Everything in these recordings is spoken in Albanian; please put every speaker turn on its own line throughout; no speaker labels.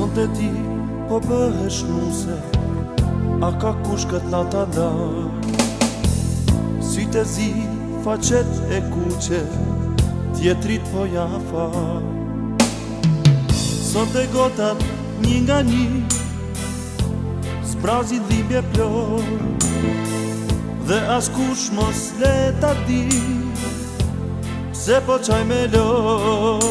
Sonte ti po bëhesh nuse, a ka kush këtë nata ndaj? Sytë e zi, faqet e kuqe, tjetrit po ja fal. Sonte gotat një nga një, zbrazin dhimbje plot, dhe as kush mos le ta di, se po qaj me lot.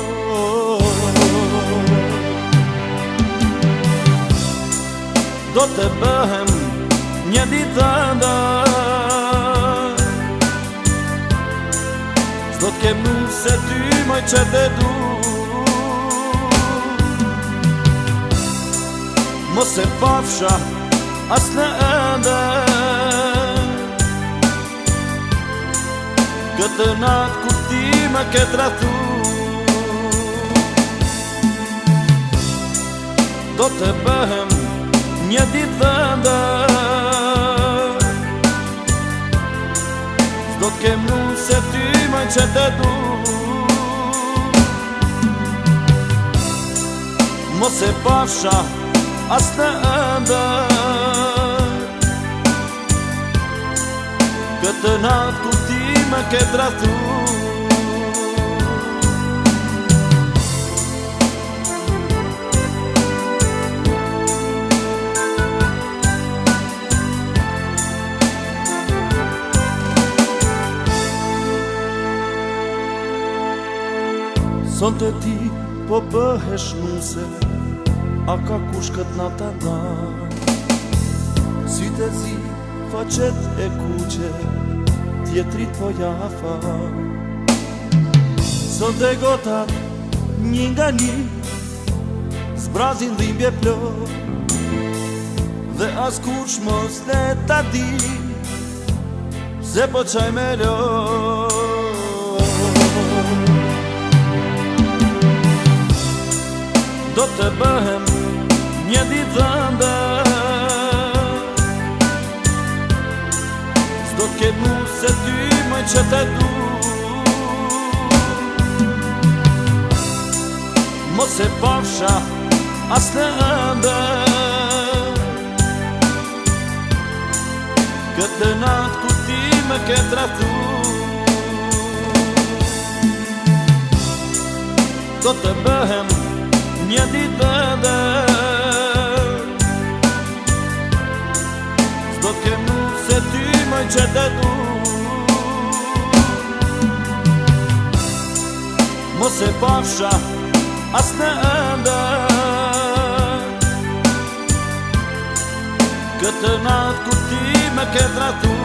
Do të bëhem një ditë ndaj, s'do t'kem nuk se ty moj që të du. Mos e pafsha as në ende, këtë natë kur ti më ke trahtu. Do të bëhem një ditë ndaj, s'do t'kem nuk se ty më që të du. Mos e pafsha as në ende, këtë natë kur ti më ke trahtu. Sonte ti po bëhesh nuse, a ka kush këtë nata ndaj? Sytë e zi, faqet e kuqe, tjetrit po ja fal. Sonte gotat një nga një, zbrazin dhimbje plot, dhe as kush mos le ta di, se po qaj me lot. Do të bëhem një ditë ndaj, s'do t'kem nuk se ty më që të du. Mos e pafsha as në ende, këtë natë kur ti më ke trahtu. Do të bëhem një ditë ndaj, s'do t'kem nuk se ty më që të du. Mos e pafsha as në ende, këtë natë kur ti më ke trahtu.